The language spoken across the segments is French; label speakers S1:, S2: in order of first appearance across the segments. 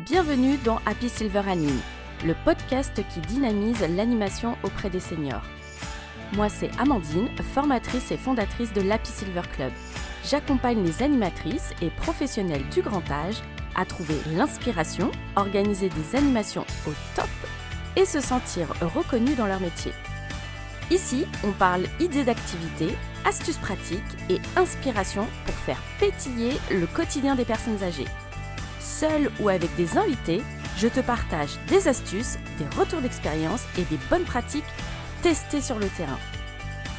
S1: Bienvenue dans Happy Silver Anime, le podcast qui dynamise l'animation auprès des seniors. Moi, c'est Amandine, formatrice et fondatrice de l'Happy Silver Club. J'accompagne les animatrices et professionnels du grand âge à trouver l'inspiration, organiser des animations au top et se sentir reconnus dans leur métier. Ici, on parle idées d'activités, astuces pratiques et inspiration pour faire pétiller le quotidien des personnes âgées. Seul ou avec des invités, je te partage des astuces, des retours d'expérience et des bonnes pratiques testées sur le terrain.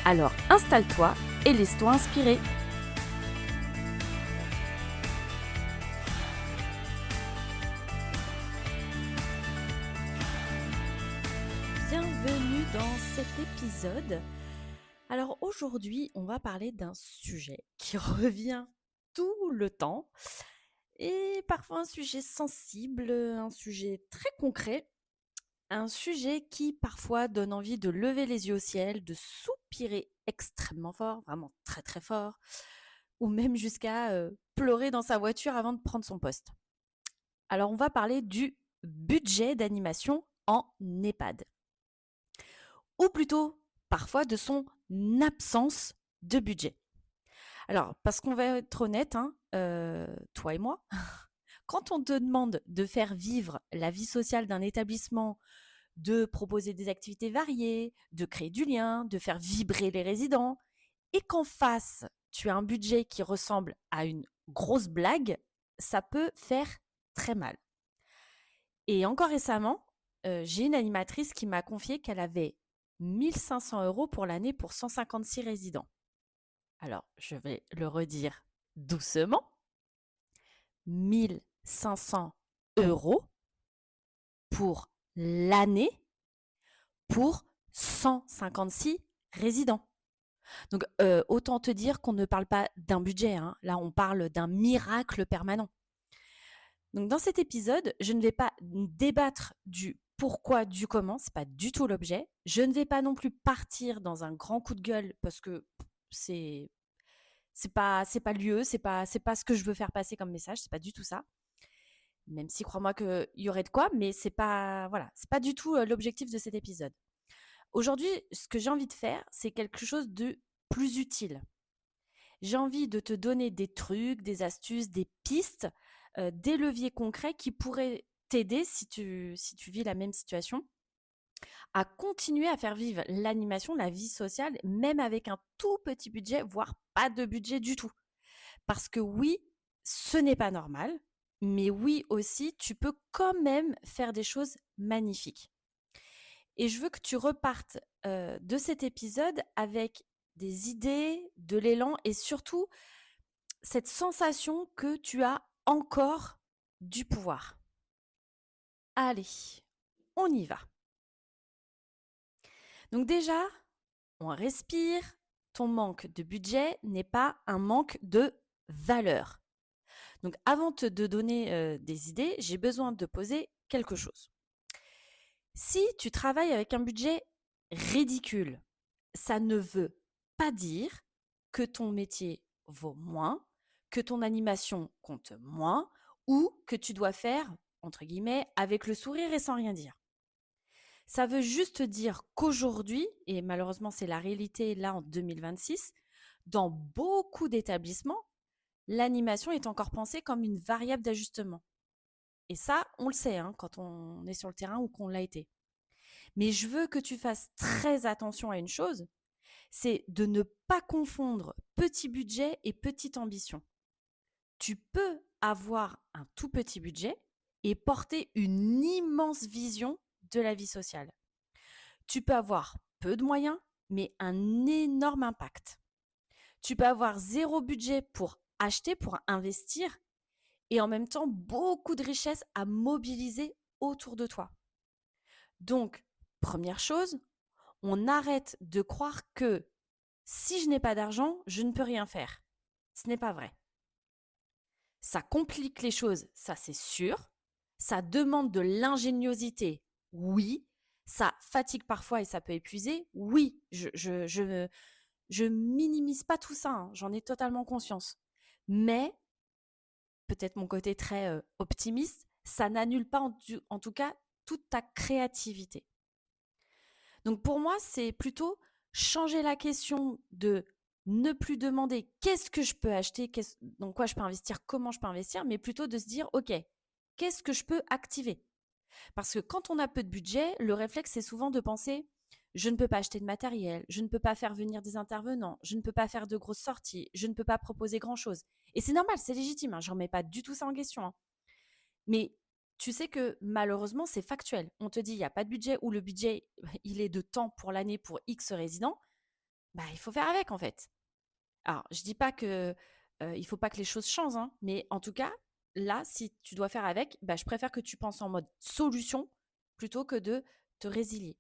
S1: Alors installe-toi et laisse-toi inspirer. Bienvenue dans cet épisode. Alors aujourd'hui, on va parler d'un sujet qui revient tout le temps. Et parfois un sujet sensible, un sujet très concret, un sujet qui parfois donne envie de lever les yeux au ciel, de soupirer extrêmement fort, vraiment très très fort, ou même jusqu'à pleurer dans sa voiture avant de prendre son poste. Alors on va parler du budget d'animation en EHPAD, ou plutôt parfois de son absence de budget. Alors, parce qu'on va être honnête, toi et moi, quand on te demande de faire vivre la vie sociale d'un établissement, de proposer des activités variées, de créer du lien, de faire vibrer les résidents, et qu'en face, tu as un budget qui ressemble à une grosse blague, ça peut faire très mal. Et encore récemment, j'ai une animatrice qui m'a confié qu'elle avait 1 500 € pour l'année pour 156 résidents. Alors, je vais le redire doucement. 1 500 € pour l'année pour 156 résidents. Donc, autant te dire qu'on ne parle pas d'un budget, hein. Là, on parle d'un miracle permanent. Donc, dans cet épisode, je ne vais pas débattre du pourquoi, du comment, c'est pas du tout l'objet. Je ne vais pas non plus partir dans un grand coup de gueule parce que c'est pas le lieu, c'est pas ce que je veux faire passer comme message, c'est pas du tout ça. Même si crois-moi qu'il y aurait de quoi, mais c'est pas du tout l'objectif de cet épisode. Aujourd'hui, ce que j'ai envie de faire, c'est quelque chose de plus utile. J'ai envie de te donner des trucs, des astuces, des pistes, des leviers concrets qui pourraient t'aider si tu vis la même situation, à continuer à faire vivre l'animation, la vie sociale, même avec un tout petit budget, voire pas de budget du tout. Parce que oui, ce n'est pas normal, mais oui aussi, tu peux quand même faire des choses magnifiques. Et je veux que tu repartes de cet épisode avec des idées, de l'élan et surtout cette sensation que tu as encore du pouvoir. Allez, on y va. Donc déjà, on respire. Ton manque de budget n'est pas un manque de valeur. Donc avant de donner des idées, j'ai besoin de poser quelque chose. Si tu travailles avec un budget ridicule, ça ne veut pas dire que ton métier vaut moins, que ton animation compte moins ou que tu dois faire, entre guillemets, avec le sourire et sans rien dire. Ça veut juste dire qu'aujourd'hui, et malheureusement c'est la réalité là en 2026, dans beaucoup d'établissements, l'animation est encore pensée comme une variable d'ajustement. Et ça, on le sait quand on est sur le terrain ou qu'on l'a été. Mais je veux que tu fasses très attention à une chose, c'est de ne pas confondre petit budget et petite ambition. Tu peux avoir un tout petit budget et porter une immense vision de la vie sociale. Tu peux avoir peu de moyens, mais un énorme impact. Tu peux avoir zéro budget pour acheter, pour investir, et en même temps beaucoup de richesses à mobiliser autour de toi. Donc, première chose, on arrête de croire que si je n'ai pas d'argent, je ne peux rien faire. Ce n'est pas vrai. Ça complique les choses, ça c'est sûr. Ça demande de l'ingéniosité, oui. Ça fatigue parfois et ça peut épuiser, oui. Je minimise pas tout ça, j'en ai totalement conscience. Mais, peut-être mon côté très optimiste, ça n'annule pas en tout cas toute ta créativité. Donc pour moi, c'est plutôt changer la question de ne plus demander qu'est-ce que je peux acheter, dans quoi je peux investir, comment je peux investir, mais plutôt de se dire, OK, qu'est-ce que je peux activer? Parce que quand on a peu de budget, le réflexe, c'est souvent de penser, je ne peux pas acheter de matériel, je ne peux pas faire venir des intervenants, je ne peux pas faire de grosses sorties, je ne peux pas proposer grand-chose. Et c'est normal, c'est légitime, hein, je ne remets pas du tout ça en question, hein. Mais tu sais que malheureusement, c'est factuel. On te dit, il n'y a pas de budget ou le budget, il est de temps pour l'année pour X résidents. Bah, il faut faire avec, en fait. Alors, je dis pas que il faut pas que les choses changent, hein, mais en tout cas, là, si tu dois faire avec, bah, je préfère que tu penses en mode solution plutôt que de te résilier.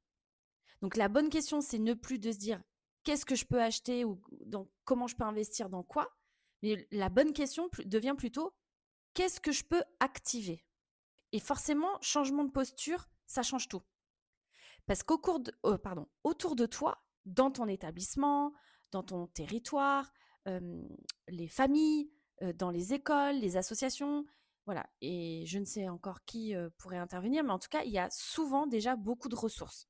S1: Donc, la bonne question, c'est ne plus de se dire qu'est-ce que je peux acheter ou comment je peux investir dans quoi, mais la bonne question devient plutôt qu'est-ce que je peux activer. Et forcément, changement de posture, ça change tout. Parce autour de toi, dans ton établissement, dans ton territoire, euh, les familles, dans les écoles, les associations, voilà. Et je ne sais encore qui pourrait intervenir, mais en tout cas, il y a souvent déjà beaucoup de ressources.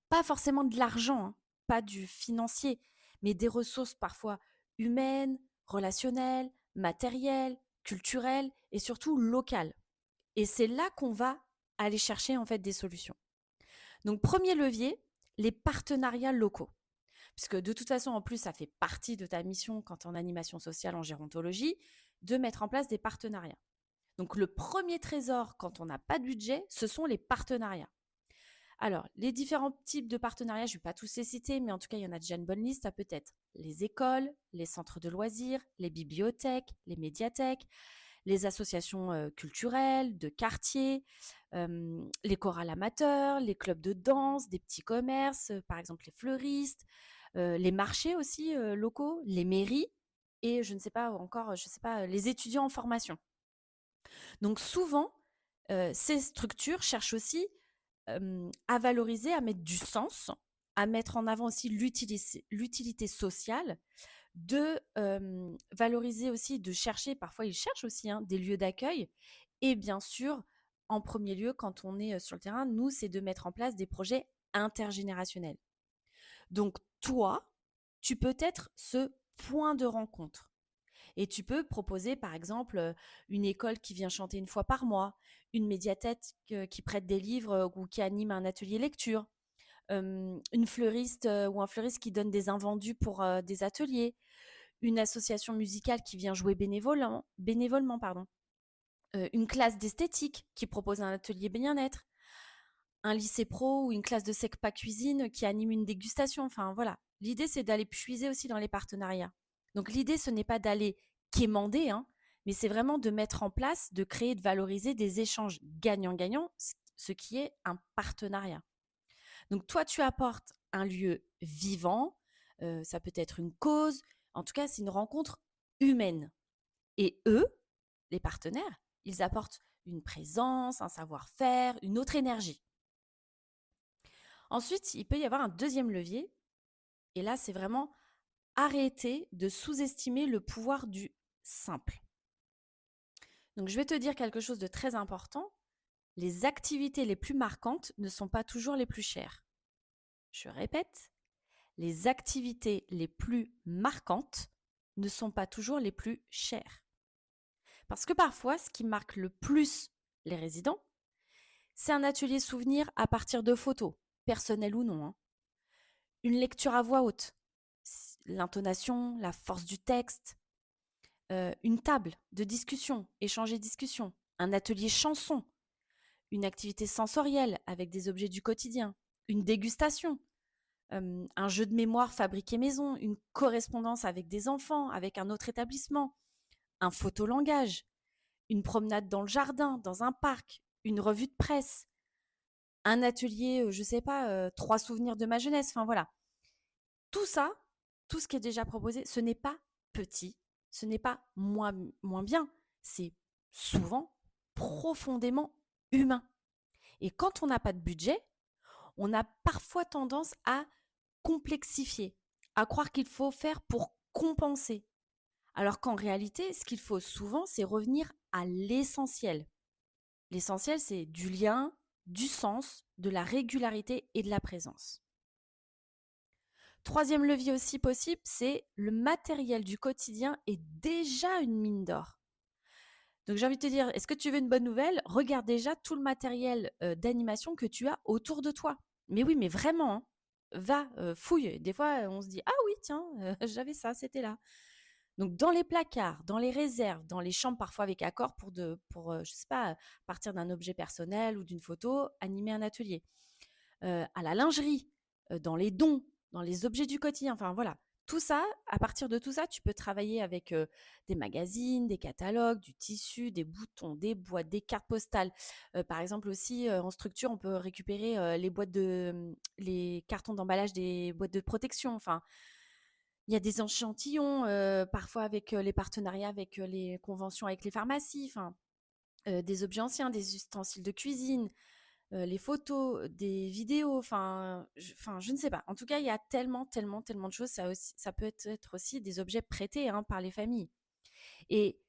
S1: Pas forcément de l'argent, hein, pas du financier, mais des ressources parfois humaines, relationnelles, matérielles, culturelles et surtout locales. Et c'est là qu'on va aller chercher en fait des solutions. Donc premier levier, les partenariats locaux. Puisque de toute façon, en plus, ça fait partie de ta mission quand tu es en animation sociale, en gérontologie, de mettre en place des partenariats. Donc le premier trésor quand on n'a pas de budget, ce sont les partenariats. Alors, les différents types de partenariats, je ne vais pas tous les citer, mais en tout cas, il y en a déjà une bonne liste. Ça peut être les écoles, les centres de loisirs, les bibliothèques, les médiathèques, les associations culturelles, de quartier, les chorales amateurs, les clubs de danse, des petits commerces, par exemple les fleuristes, les marchés aussi locaux, les mairies et je ne sais pas encore, je sais pas, les étudiants en formation. Donc souvent, ces structures cherchent aussi à valoriser, à mettre du sens, à mettre en avant aussi l'utilité sociale, de valoriser aussi, de chercher, parfois ils cherchent aussi hein, des lieux d'accueil. Et bien sûr, en premier lieu, quand on est sur le terrain, nous, c'est de mettre en place des projets intergénérationnels. Donc toi, tu peux être ce point de rencontre. Et tu peux proposer, par exemple, une école qui vient chanter une fois par mois, une médiathèque qui prête des livres ou qui anime un atelier lecture, une fleuriste ou un fleuriste qui donne des invendus pour des ateliers, une association musicale qui vient jouer bénévolement pardon. Une classe d'esthétique qui propose un atelier bien-être, un lycée pro ou une classe de SECPA cuisine qui anime une dégustation. Enfin voilà, l'idée c'est d'aller puiser aussi dans les partenariats. Donc l'idée ce n'est pas d'aller quémander, hein, mais c'est vraiment de mettre en place, de créer, de valoriser des échanges gagnant-gagnant, ce qui est un partenariat. Donc toi tu apportes un lieu vivant, ça peut être une cause, en tout cas c'est une rencontre humaine. Et eux, les partenaires, ils apportent une présence, un savoir-faire, une autre énergie. Ensuite, il peut y avoir un deuxième levier, et là, c'est vraiment arrêter de sous-estimer le pouvoir du simple. Donc, je vais te dire quelque chose de très important. Les activités les plus marquantes ne sont pas toujours les plus chères. Je répète, les activités les plus marquantes ne sont pas toujours les plus chères. Parce que parfois, ce qui marque le plus les résidents, c'est un atelier souvenir à partir de photos, personnelles ou non, hein. Une lecture à voix haute, l'intonation, la force du texte, une table de discussion, échanger discussion, un atelier chanson, une activité sensorielle avec des objets du quotidien, une dégustation, un jeu de mémoire fabriqué maison, une correspondance avec des enfants, avec un autre établissement, un photolangage, une promenade dans le jardin, dans un parc, une revue de presse, un atelier, je sais pas, 3 souvenirs de ma jeunesse, enfin voilà. Tout ça, tout ce qui est déjà proposé, ce n'est pas petit, ce n'est pas moins bien, c'est souvent profondément humain. Et quand on n'a pas de budget, on a parfois tendance à complexifier, à croire qu'il faut faire pour compenser. Alors qu'en réalité, ce qu'il faut souvent, c'est revenir à l'essentiel. L'essentiel, c'est du lien, du sens, de la régularité et de la présence. Troisième levier aussi possible, c'est le matériel du quotidien est déjà une mine d'or. Donc j'ai envie de te dire, est-ce que tu veux une bonne nouvelle? Regarde déjà tout le matériel d'animation que tu as autour de toi. Mais oui, mais vraiment, hein. Va, fouille. Des fois, on se dit, ah oui, tiens, j'avais ça, c'était là. Donc dans les placards, dans les réserves, dans les chambres parfois avec accord pour je sais pas, partir d'un objet personnel ou d'une photo, animer un atelier. À la lingerie, dans les dons, dans les objets du quotidien, enfin voilà. Tout ça, à partir de tout ça, tu peux travailler avec des magazines, des catalogues, du tissu, des boutons, des boîtes, des cartes postales. Par exemple aussi, en structure, on peut récupérer les cartons d'emballage des boîtes de protection. Enfin, il y a des échantillons, parfois avec les partenariats avec les conventions avec les pharmacies. Enfin, des objets anciens, des ustensiles de cuisine, les photos, des vidéos, enfin, je ne sais pas. En tout cas, il y a tellement, tellement, tellement de choses. Ça peut être aussi des objets prêtés hein, par les familles. Et,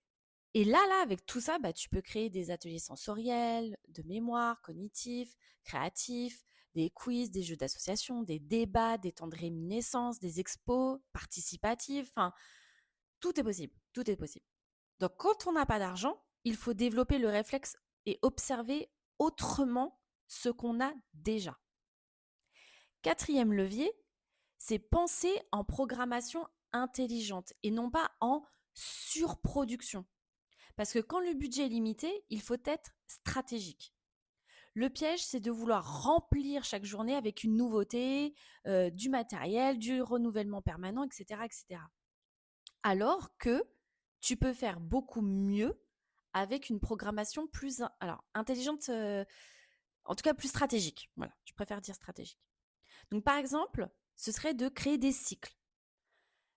S1: et là, avec tout ça, bah, tu peux créer des ateliers sensoriels, de mémoire, cognitifs, créatifs, des quiz, des jeux d'association, des débats, des temps de réminiscence, des expos participatifs. Enfin, tout est possible. Tout est possible. Donc, quand on n'a pas d'argent, il faut développer le réflexe et observer autrement ce qu'on a déjà. Quatrième levier, c'est penser en programmation intelligente et non pas en surproduction. Parce que quand le budget est limité, il faut être stratégique. Le piège, c'est de vouloir remplir chaque journée avec une nouveauté, du matériel, du renouvellement permanent, etc., etc. Alors que tu peux faire beaucoup mieux avec une programmation plus intelligente, en tout cas plus stratégique. Voilà, je préfère dire stratégique. Donc par exemple, ce serait de créer des cycles.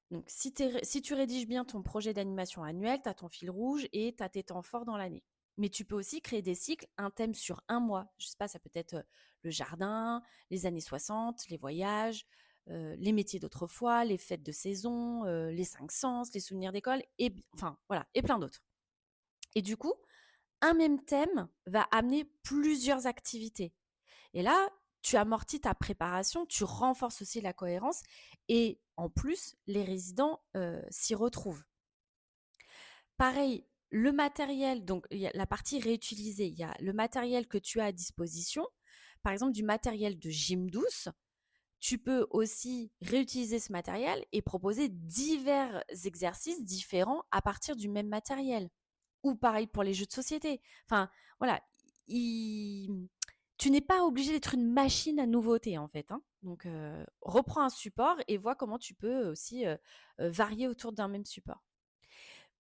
S1: Donc si tu rédiges bien ton projet d'animation annuel, tu as ton fil rouge et tu as tes temps forts dans l'année. Mais tu peux aussi créer des cycles, un thème sur un mois. Je sais pas, ça peut être le jardin, les années 60, les voyages, les métiers d'autrefois, les fêtes de saison, les 5 sens, les souvenirs d'école, et enfin voilà, et plein d'autres. Et du coup, un même thème va amener plusieurs activités. Et là, tu amortis ta préparation, tu renforces aussi la cohérence et en plus, les résidents s'y retrouvent. Pareil, le matériel, donc il y a la partie réutilisée, il y a le matériel que tu as à disposition, par exemple du matériel de gym douce. Tu peux aussi réutiliser ce matériel et proposer divers exercices différents à partir du même matériel. Ou pareil pour les jeux de société. Enfin, voilà, tu n'es pas obligé d'être une machine à nouveautés en fait. Hein. Donc, reprends un support et vois comment tu peux aussi varier autour d'un même support.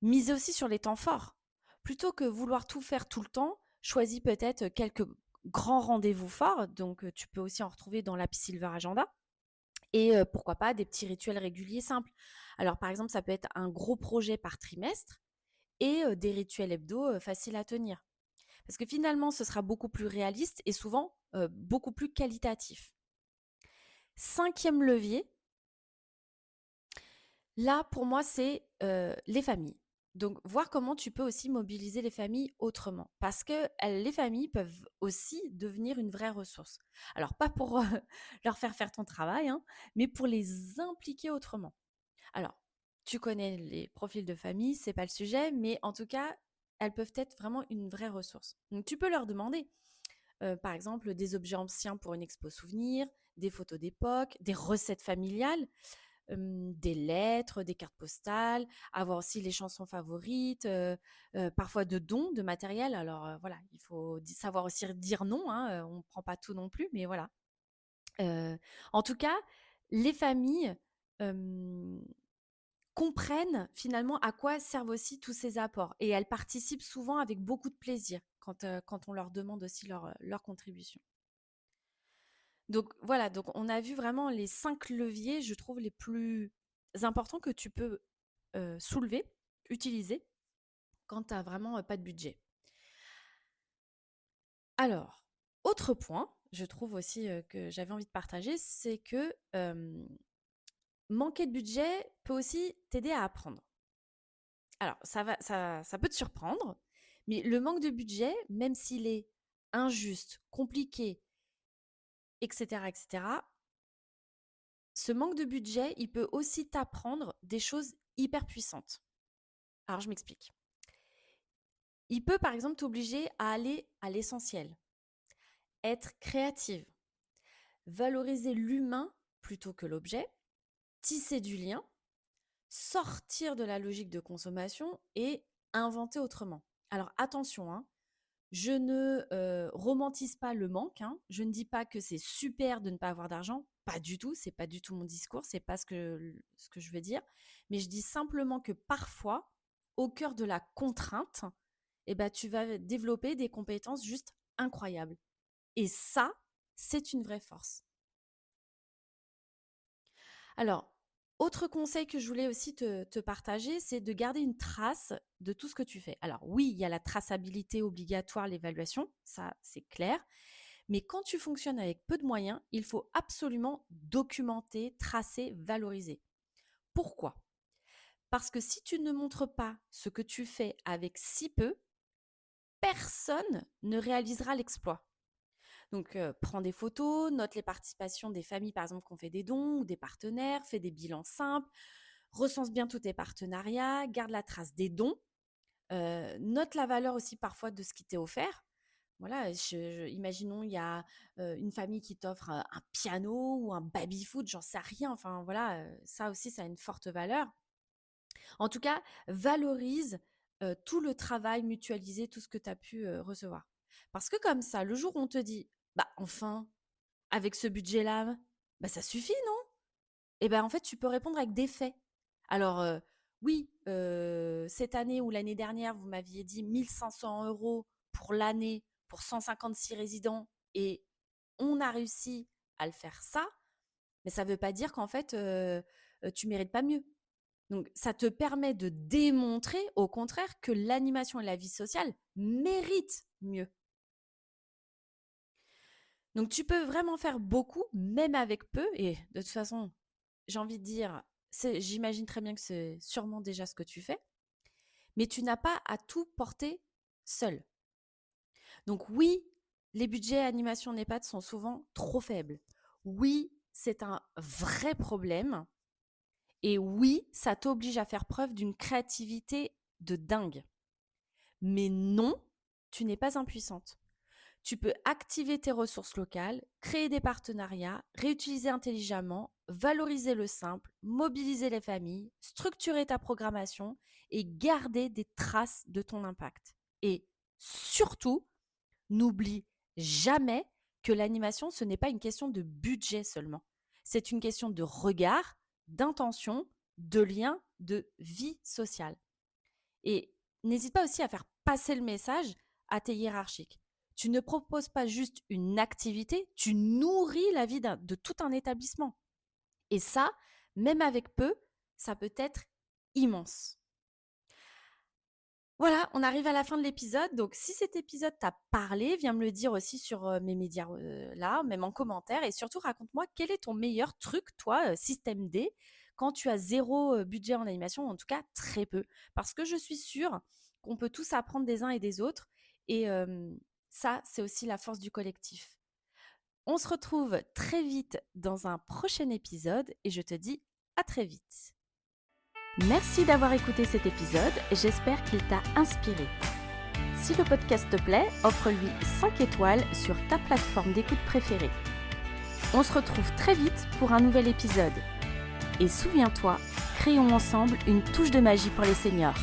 S1: Mise aussi sur les temps forts. Plutôt que vouloir tout faire tout le temps, choisis peut-être quelques grands rendez-vous forts. Donc, tu peux aussi en retrouver dans l'Happy Silver Agenda. Et pourquoi pas des petits rituels réguliers simples. Alors, par exemple, ça peut être un gros projet par trimestre et des rituels hebdo faciles à tenir. Parce que finalement, ce sera beaucoup plus réaliste et souvent beaucoup plus qualitatif. Cinquième levier, là pour moi, c'est les familles. Donc, voir comment tu peux aussi mobiliser les familles autrement. Parce que les familles peuvent aussi devenir une vraie ressource. Alors, pas pour leur faire ton travail, hein, mais pour les impliquer autrement. Alors, tu connais les profils de famille, c'est pas le sujet, mais en tout cas, elles peuvent être vraiment une vraie ressource. Donc, tu peux leur demander, par exemple, des objets anciens pour une expo souvenir, des photos d'époque, des recettes familiales, des lettres, des cartes postales, avoir aussi les chansons favorites, parfois de dons de matériel. Alors voilà, il faut savoir aussi dire non, hein, on ne prend pas tout non plus, mais voilà. En tout cas, les familles comprennent finalement à quoi servent aussi tous ces apports. Et elles participent souvent avec beaucoup de plaisir quand on leur demande aussi leur contribution. Donc voilà, donc on a vu vraiment les 5 leviers, je trouve, les plus importants que tu peux soulever, utiliser quand tu n'as vraiment pas de budget. Alors, autre point, je trouve aussi que j'avais envie de partager, c'est que manquer de budget peut aussi t'aider à apprendre. Alors, ça peut te surprendre, Mais le manque de budget, même s'il est injuste, compliqué, etc., etc., ce manque de budget, il peut aussi t'apprendre des choses hyper puissantes. Alors, je m'explique. Il peut, par exemple, t'obliger à aller à l'essentiel, être créative, valoriser l'humain plutôt que l'objet, tisser du lien, sortir de la logique de consommation et inventer autrement. Alors attention, hein, je ne romantise pas le manque, hein, je ne dis pas que c'est super de ne pas avoir d'argent, pas du tout, c'est pas du tout mon discours, c'est pas ce que je veux dire, mais je dis simplement que parfois, au cœur de la contrainte, eh ben, tu vas développer des compétences juste incroyables. Et ça, c'est une vraie force. Alors, autre conseil que je voulais aussi te partager, c'est de garder une trace de tout ce que tu fais. Alors oui, il y a la traçabilité obligatoire, l'évaluation, ça c'est clair. Mais quand tu fonctionnes avec peu de moyens, il faut absolument documenter, tracer, valoriser. Pourquoi ? Parce que si tu ne montres pas ce que tu fais avec si peu, personne ne réalisera l'exploit. Donc, prends des photos, note les participations des familles, par exemple, qui ont fait des dons ou des partenaires, fais des bilans simples, recense bien tous tes partenariats, garde la trace des dons, note la valeur aussi parfois de ce qui t'est offert. Voilà, imaginons, il y a une famille qui t'offre un piano ou un baby-foot, j'en sais rien. Enfin, voilà, ça aussi, ça a une forte valeur. En tout cas, valorise tout le travail mutualisé, tout ce que tu as pu recevoir. Parce que comme ça, le jour où on te dit, bah enfin, avec ce budget-là, bah ça suffit, non? Et ben en fait, tu peux répondre avec des faits. Alors, oui, cette année ou l'année dernière, vous m'aviez dit 1 500 € pour l'année pour 156 résidents et on a réussi à le faire ça, mais ça ne veut pas dire qu'en fait, tu mérites pas mieux. Donc, ça te permet de démontrer, au contraire, que l'animation et la vie sociale méritent mieux. Donc, tu peux vraiment faire beaucoup, même avec peu. Et de toute façon, j'ai envie de dire, j'imagine très bien que c'est sûrement déjà ce que tu fais. Mais tu n'as pas à tout porter seul. Donc oui, les budgets animation en EHPAD sont souvent trop faibles. Oui, c'est un vrai problème. Et oui, ça t'oblige à faire preuve d'une créativité de dingue. Mais non, tu n'es pas impuissante. Tu peux activer tes ressources locales, créer des partenariats, réutiliser intelligemment, valoriser le simple, mobiliser les familles, structurer ta programmation et garder des traces de ton impact. Et surtout, n'oublie jamais que l'animation, ce n'est pas une question de budget seulement. C'est une question de regard, d'intention, de lien, de vie sociale. Et n'hésite pas aussi à faire passer le message à tes hiérarchiques. Tu ne proposes pas juste une activité, tu nourris la vie de tout un établissement. Et ça, même avec peu, ça peut être immense. Voilà, on arrive à la fin de l'épisode. Donc, si cet épisode t'a parlé, viens me le dire aussi sur mes médias là, même en commentaire. Et surtout, raconte-moi quel est ton meilleur truc, toi, système D, quand tu as zéro budget en animation, ou en tout cas très peu. Parce que je suis sûre qu'on peut tous apprendre des uns et des autres. Et ça, c'est aussi la force du collectif. On se retrouve très vite dans un prochain épisode et je te dis à très vite. Merci d'avoir écouté cet épisode, j'espère qu'il t'a inspiré. Si le podcast te plaît, offre-lui 5 étoiles sur ta plateforme d'écoute préférée. On se retrouve très vite pour un nouvel épisode. Et souviens-toi, créons ensemble une touche de magie pour les seniors.